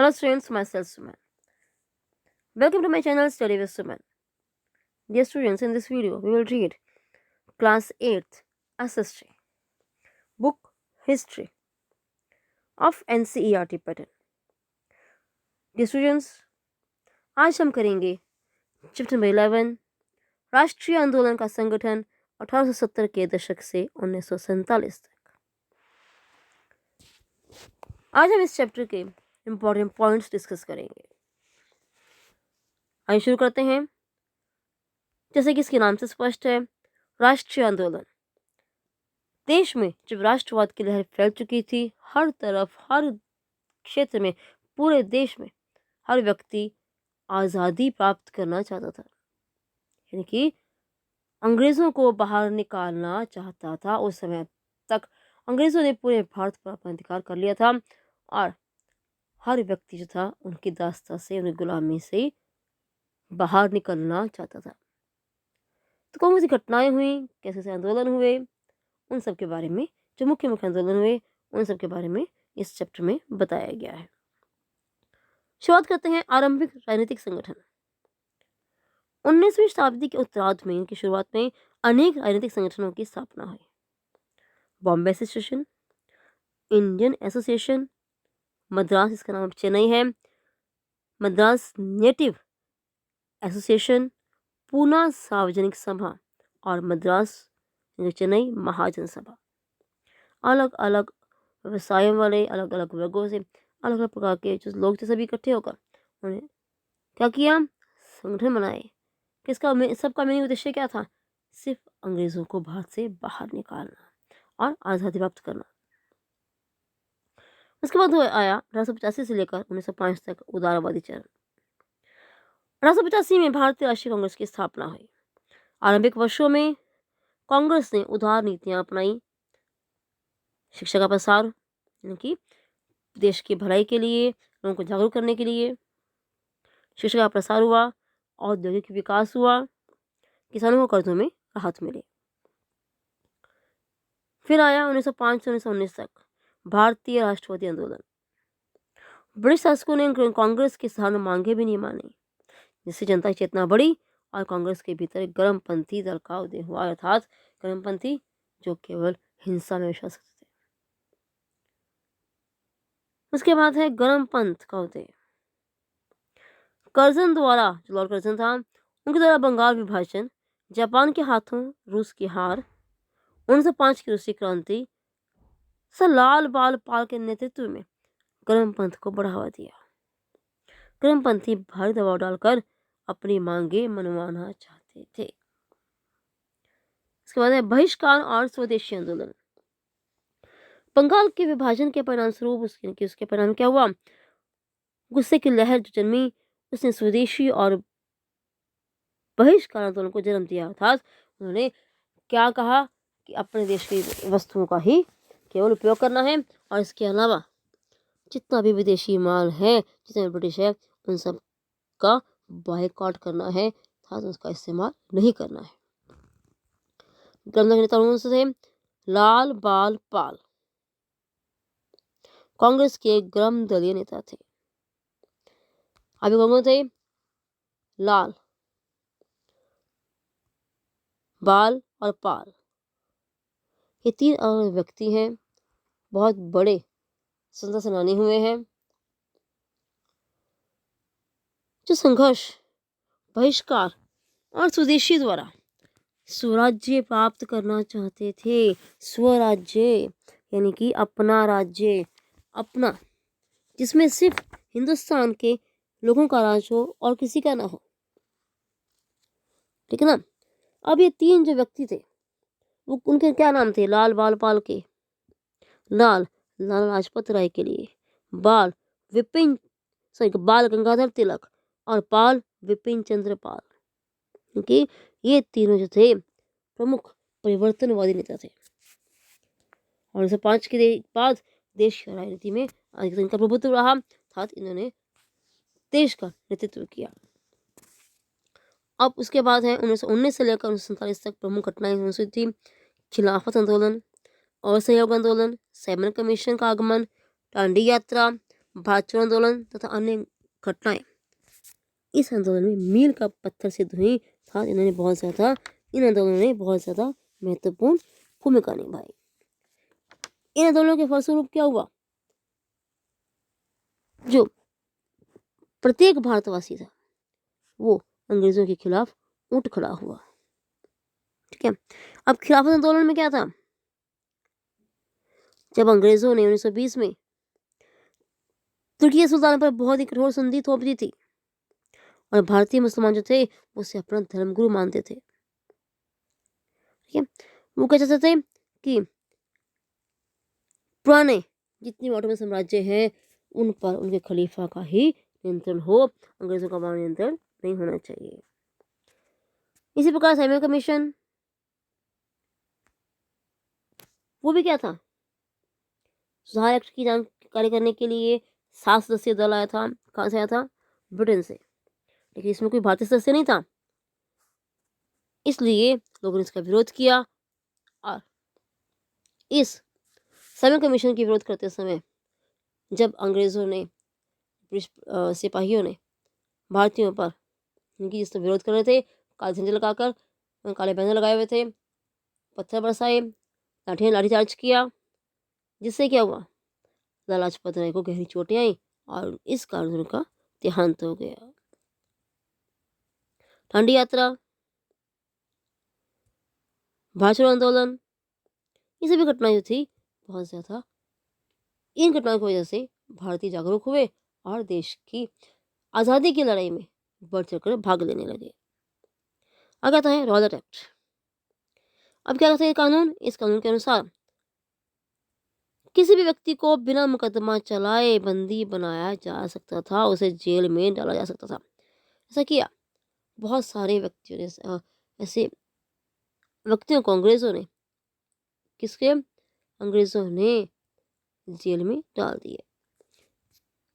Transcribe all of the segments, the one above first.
Hello students, myself Suman. Welcome to my channel Study with Suman. Dear students, in this video we will read Class 8th SST Book History of NCERT pattern. Dear students, आज हम करेंगे chapter number 11 राष्ट्रीय आंदोलन का संगठन 1870 के दशक से 1947 तक। आज हम इस चैप्टर के इम्पोर्टेंट पॉइंट्स डिस्कस करेंगे। आइए शुरू करते हैं। जैसे कि इसके नाम से स्पष्ट है, राष्ट्रीय आंदोलन। देश में जब राष्ट्रवाद की लहर फैल चुकी थी, हर तरफ, हर क्षेत्र में, पूरे देश में हर व्यक्ति आज़ादी प्राप्त करना चाहता था, यानी कि अंग्रेज़ों को बाहर निकालना चाहता था। उस समय तक अंग्रेज़ों ने पूरे भारत पर अपना अधिकार कर लिया था और हर व्यक्ति जो था उनकी दास्ता से, उनकी गुलामी से बाहर निकलना चाहता था। तो कौन सी घटनाएं हुई, कैसे से आंदोलन हुए, उन सब के बारे में, जो मुख्य मुख्य आंदोलन हुए उन सब के बारे में इस चैप्टर में बताया गया है। शुरुआत करते हैं आरंभिक राजनीतिक संगठन। 19वीं शताब्दी के उत्तरार्ध में, इनकी शुरुआत में अनेक राजनीतिक संगठनों की स्थापना हुई। Bombay association, Indian association, Madras, इसका नाम चेन्नई है, मद्रास नेटिव एसोसिएशन, पूना सार्वजनिक सभा और मद्रास चेन्नई महाजन सभा। अलग अलग व्यवसायों वाले, अलग अलग वर्गों से, अलग अलग प्रकार के जो लोग थे, सभी इकट्ठे होकर उन्होंने क्या किया, संगठन बनाए। किसका, सबका मेन उद्देश्य क्या था? सिर्फ अंग्रेजों को भारत से बाहर निकालना और आज़ादी प्राप्त करना। उसके बाद आया 1885 से लेकर 1905 तक उदारवादी चरण। 1885 में भारतीय राष्ट्रीय कांग्रेस की स्थापना हुई। आरंभिक वर्षों में कांग्रेस ने उदार नीतियां अपनाई। शिक्षा का प्रसार, यानी कि देश की भलाई के लिए, लोगों को जागरूक करने के लिए शिक्षा का प्रसार हुआ, औद्योगिक विकास हुआ, किसानों को कर्जों में राहत मिली। फिर आया 1905 से 1919 तक भारतीय राष्ट्रवादी आंदोलन। ब्रिटिश शासकों ने कांग्रेस की साधारण मांगे भी नहीं मानी, जिससे जनता की चेतना बढ़ी और कांग्रेस के भीतर एक गर्मपंथी दल का उदय हुआ, अर्थात गर्मपंथी जो केवल हिंसा में विश्वास करते थे। उसके बाद है गर्म पंथ का उदय। कर्जन द्वारा, जो लॉर्ड कर्जन था, उनके द्वारा बंगाल विभाजन, जापान के हाथों रूस की हार, 1905 की रूसी क्रांति, सर लाल बाल पाल के नेतृत्व में गर्म पंथ को बढ़ावा दिया। गर्मपंथी भारी दबाव डालकर अपनी मांगे मनवाना चाहते थे। इसके बाद है बहिष्कार और स्वदेशी आंदोलन। बंगाल के विभाजन के परिणाम स्वरूप उसके परिणाम क्या हुआ? गुस्से की लहर जो जन्मी, उसने स्वदेशी और बहिष्कार आंदोलन को जन्म दिया। अर्थात उन्होंने क्या कहा कि अपने देश की वस्तुओं का ही केवल उपयोग करना है और इसके अलावा जितना भी विदेशी माल है, जितने ब्रिटिश है, उन सब का बायकॉट करना है, अर्थात उसका इस्तेमाल नहीं करना है। नेता थे लाल बाल पाल, कांग्रेस के ग्राम दलीय नेता थे। अभी कौन थे? लाल, बाल और पाल, ये तीन अलग व्यक्ति हैं, बहुत बड़े स्वतंत्रता सेनानी हुए हैं, जो संघर्ष, बहिष्कार और स्वदेशी द्वारा स्वराज्य प्राप्त करना चाहते थे। स्वराज्य यानी कि अपना राज्य, अपना, जिसमें सिर्फ हिंदुस्तान के लोगों का राज हो और किसी का ना हो, ठीक है ना। अब ये तीन जो व्यक्ति थे, वो उनके क्या नाम थे? लाल बाल पाल के, लाल लाला लाजपत राय के लिए, बाल बाल गंगाधर तिलक और पाल विपिन चंद्र पाल, क्योंकि ये तीनों जो थे प्रमुख परिवर्तनवादी नेता थे। और 1905 के बाद देश की राजनीति में इनका प्रभुत्व रहा, अर्थात इन्होंने देश का नेतृत्व किया। अब उसके बाद है 1919 से लेकर 1947 तक प्रमुख घटनाएं हुई थी। खिलाफत आंदोलन, असहयोग आंदोलन, सैमन कमीशन का आगमन, दांडी यात्रा, भारत छोड़ो आंदोलन तथा अन्य घटनाएं इस आंदोलन में मील का पत्थर सिद्ध हुई था। इन आंदोलनों ने बहुत ज़्यादा महत्वपूर्ण भूमिका निभाई। इन आंदोलनों के फलस्वरूप क्या हुआ, जो प्रत्येक भारतवासी था वो अंग्रेजों के खिलाफ उठ खड़ा हुआ। ठीक है, अब खिलाफत आंदोलन में क्या था, जब अंग्रेजों ने 1920 में तुर्की सुल्तान पर बहुत ही कठोर संधि थोप दी थी और भारतीय मुसलमान जो थे उसे अपना धर्मगुरु मानते थे। ठीक है, वो क्या चाहते थे कि पुराने जितने ऑटोमन साम्राज्य हैं उन पर उनके खलीफा का ही नियंत्रण हो, अंग्रेजों का वहां नियंत्रण नहीं होना चाहिए। इसी प्रकार साइमन कमीशन वो भी क्या था, सुधार एक्ट की जानकारी करने के लिए 7 सदस्यीय दल आया था। कहाँ से आया था, ब्रिटेन से, लेकिन इसमें कोई भारतीय सदस्य नहीं था, इसलिए लोगों ने इसका विरोध किया। और इस साइमन कमीशन की विरोध करते समय जब अंग्रेजों ने सिपाहियों ने भारतीयों पर उनकी जिस विरोध कर रहे थे, काले झंडे लगाकर काले बैनर लगाए हुए थे, पत्थर बरसाए, लाठीचार्ज किया, जिससे क्या हुआ, लाला लाजपत राय को गहरी चोटें आई और इस कारण उनका देहांत हो गया। दांडी यात्रा, भारत छोड़ो आंदोलन, ये सभी घटनाएं जो थी बहुत ज्यादा, इन घटनाओं की वजह से भारतीय जागरूक हुए और देश की आज़ादी की लड़ाई में बढ़ चढ़कर भाग लेने लगे। आगे आता है रॉलेट एक्ट। अब क्या कहता है कानून, इस कानून के अनुसार किसी भी व्यक्ति को बिना मुकदमा चलाए बंदी बनाया जा सकता था, उसे जेल में डाला जा सकता था। ऐसा किया बहुत सारे व्यक्तियों ने, ऐसे व्यक्तियों को अंग्रेजों ने जेल में डाल दिए।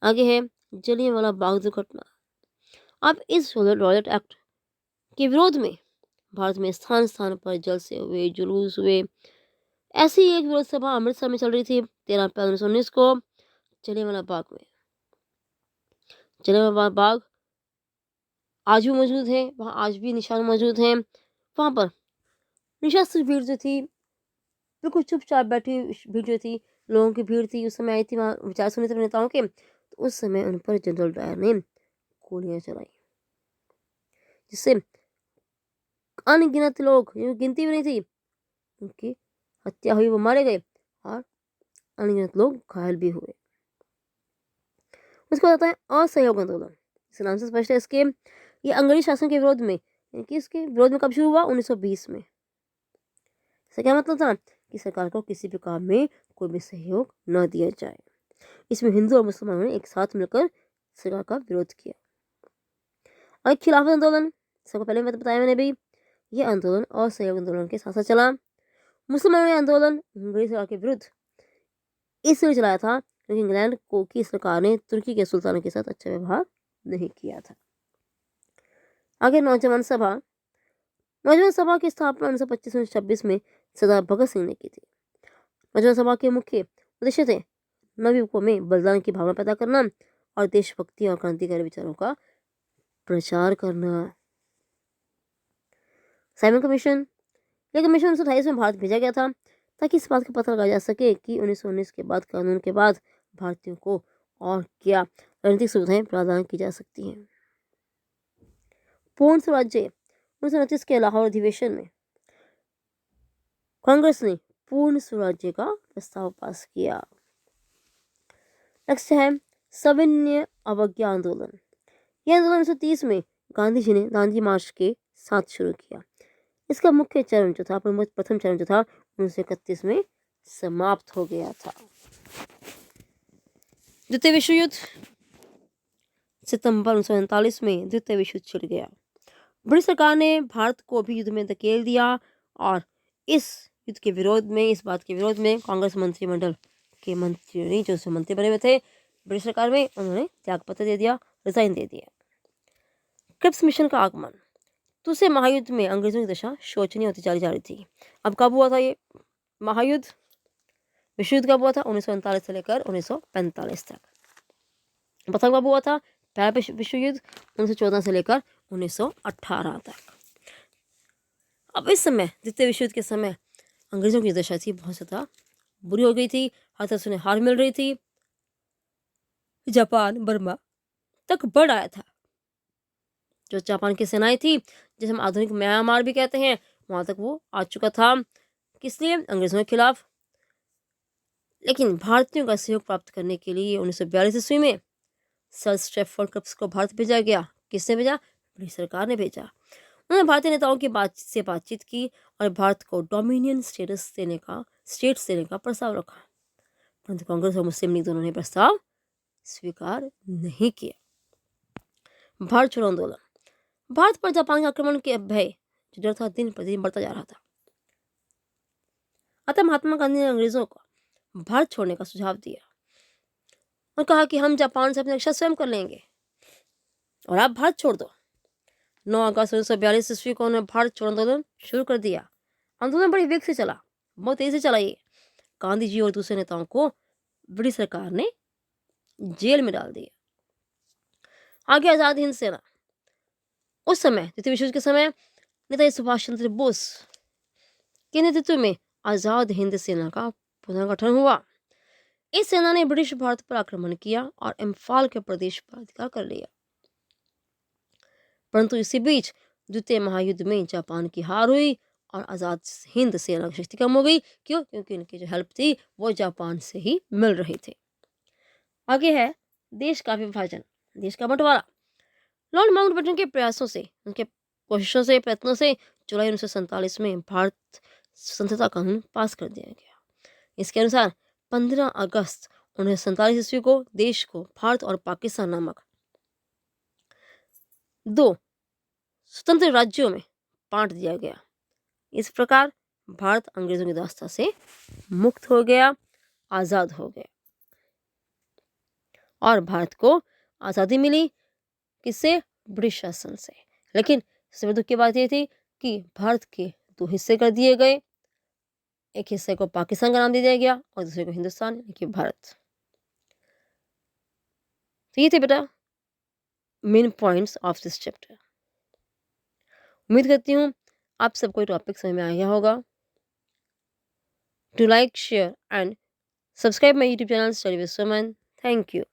आगे है जलियांवाला बाग दुर्घटना। अब इस रॉलेट एक्ट के विरोध में भारत में स्थान स्थान पर जलसे हुए, जुलूस हुए। ऐसी एक विरोध सभा अमृतसर में चल रही थी 13 अप्रैल 1919 को जलियांवाला बाग में। जलियांवाला बाग आज भी मौजूद है, वहाँ आज भी निशान मौजूद हैं। वहाँ पर निशस्त्र भीड़ जो थी, बिल्कुल चुपचाप बैठी भीड़ जो थी, लोगों की भीड़ थी, उस समय आई थी वहाँ विचार सुनने थे नेताओं के, तो उस समय उन पर जनरल डायर ने गोलियां चलाई, जिससे अनगिनत लोग, गिनती भी नहीं थी, उनकी हत्या हुई, वो मारे गए और अनगिनत लोग घायल भी हुए। उसको बताता है असहयोग आंदोलन। इस नाम से स्पष्ट है इसके, ये अंग्रेजी शासन के विरोध में, इसके विरोध में कब शुरू हुआ, 1920 में। इसका क्या मतलब था कि सरकार को किसी भी काम में कोई भी सहयोग न दिया जाए। इसमें हिंदू और मुसलमानों ने एक साथ मिलकर सरकार का विरोध किया। और खिलाफत आंदोलन, सबको पहले बताया मैंने भी, यह आंदोलन असहयोग आंदोलन के साथ साथ चला। मुसलमानों ने आंदोलन अंग्रेज सरकार के विरुद्ध इसलिए चलाया था क्योंकि इंग्लैंड की सरकार ने तुर्की के सुल्तान के साथ अच्छा व्यवहार नहीं किया था। आगे नौजवान सभा की स्थापना 1925-26 में सरदार भगत सिंह ने की थी। नौजवान सभा के मुख्य उद्देश्य थे नवयुवकों में बलिदान की भावना पैदा करना और देशभक्ति और क्रांतिकारी विचारों का प्रचार करना। साइमन कमीशन, यह कमीशन 1928 में भारत भेजा गया था ताकि इस बात का पता लगाया जा सके कि 1919 के बाद कानून के बाद भारतीयों को और क्या राजनीतिक सुविधाएं प्रदान की जा सकती हैं। पूर्ण स्वराज्य, 1929 के लाहौर अधिवेशन में कांग्रेस ने पूर्ण स्वराज्य का प्रस्ताव पास किया। नेक्स्ट है सविनय अवज्ञा आंदोलन। यह आंदोलन 1930 में गांधी जी ने दांडी मार्च के साथ शुरू किया। इसका मुख्य चरण जो था, प्रथम चरण जो था, 1931 में समाप्त हो गया था। द्वितीय विश्व युद्ध, सितंबर 1939 में द्वितीय विश्व युद्ध छिड़ गया। ब्रिटिश सरकार ने भारत को भी युद्ध में धकेल दिया और इस युद्ध के विरोध में, इस बात के विरोध में कांग्रेस मंत्रिमंडल के मंत्री जो मंत्री बने हुए थे ब्रिटिश सरकार में, उन्होंने त्यागपत्र दे दिया, रिजाइन दे दिया। क्रिप्स मिशन का आगमन। दूसरे महायुद्ध में अंग्रेजों की दशा शोचनीय होती चली जा रही थी। अब कब हुआ था ये महायुद्ध, विश्व युद्ध कब हुआ था, 1939 से लेकर 1945 तक। प्रथम कब हुआ था? पहला विश्व युद्ध 1914 से लेकर 1918 तक। अब इस समय द्वितीय विश्व युद्ध के समय अंग्रेजों की दशा थी बहुत ज़्यादा बुरी हो गई थी, हर तरफ से उन्हें हार मिल रही थी। जापान बर्मा तक बढ़ आया था। जो जापान की सेनाएं थी, जिसे हम आधुनिक म्यांमार भी कहते हैं, वहां तक वो आ चुका था। किस लिए? अंग्रेजों के खिलाफ। लेकिन भारतीयों का सहयोग प्राप्त करने के लिए 1942 ईस्वी में सर स्टैफोर्ड क्रिप्स को भारत भेजा गया। किसने भेजा? ब्रिटिश सरकार ने भेजा। उन्होंने भारतीय नेताओं की बातचीत की और भारत को डोमिनियन स्टेटस देने का प्रस्ताव रखा, परंतु कांग्रेस और मुस्लिम लीग दोनों ने प्रस्ताव स्वीकार नहीं किया। भारत छोड़ो आंदोलन। भारत पर जापान के आक्रमण के भय जो डर था दिन प्रतिदिन बढ़ता जा रहा था। अतः महात्मा गांधी ने अंग्रेजों को भारत छोड़ने का सुझाव दिया और कहा कि हम जापान से अपनी रक्षा स्वयं कर लेंगे और आप भारत छोड़ दो। 9 अगस्त 1942 ईस्वी को उन्होंने भारत छोड़ो आंदोलन शुरू कर दिया। आंदोलन बड़ी वेग से चला, बहुत तेजी से चला। ये गांधी जी और दूसरे नेताओं को ब्रिटिश सरकार ने जेल में डाल दिया। आगे आजाद हिंद सेना। उस समय द्वितीय विश्व युद्ध के समय नेताजी सुभाष चंद्र बोस के नेतृत्व में आजाद हिंद सेना का पुनर्गठन हुआ। इस सेना ने ब्रिटिश भारत पर आक्रमण किया और इम्फाल के प्रदेश पर अधिकार कर लिया। परंतु इसी बीच द्वितीय महायुद्ध में जापान की हार हुई और आजाद हिंद सेना की शक्ति कम हो गई। क्यों? क्योंकि इनकी जो हेल्प थी वो जापान से ही मिल रही थी। आगे है देश का विभाजन, देश का बंटवारा। लॉर्ड माउंटबेटन के प्रयासों से, उनके कोशिशों से, प्रयत्नों से जुलाई 1947 में भारत स्वतंत्रता कानून पास कर दिया गया। इसके अनुसार 15 अगस्त 1947 ईस्वी को देश को भारत और पाकिस्तान नामक 2 स्वतंत्र राज्यों में बांट दिया गया। इस प्रकार भारत अंग्रेजों की दास्ता से मुक्त हो गया, आजाद हो गया और भारत को आज़ादी मिली। किससे? ब्रिटिश शासन से। लेकिन सबसे दुख की बात यह थी कि भारत के 2 हिस्से कर दिए गए। एक हिस्से को पाकिस्तान का नाम दे दिया गया और दूसरे को हिंदुस्तान यानी कि भारत। तो ये थे बेटा main points of this chapter. उम्मीद करती हूँ आप सबको टॉपिक समझ में आ गया होगा। To like, share and subscribe my YouTube channel study with Suman. Thank you.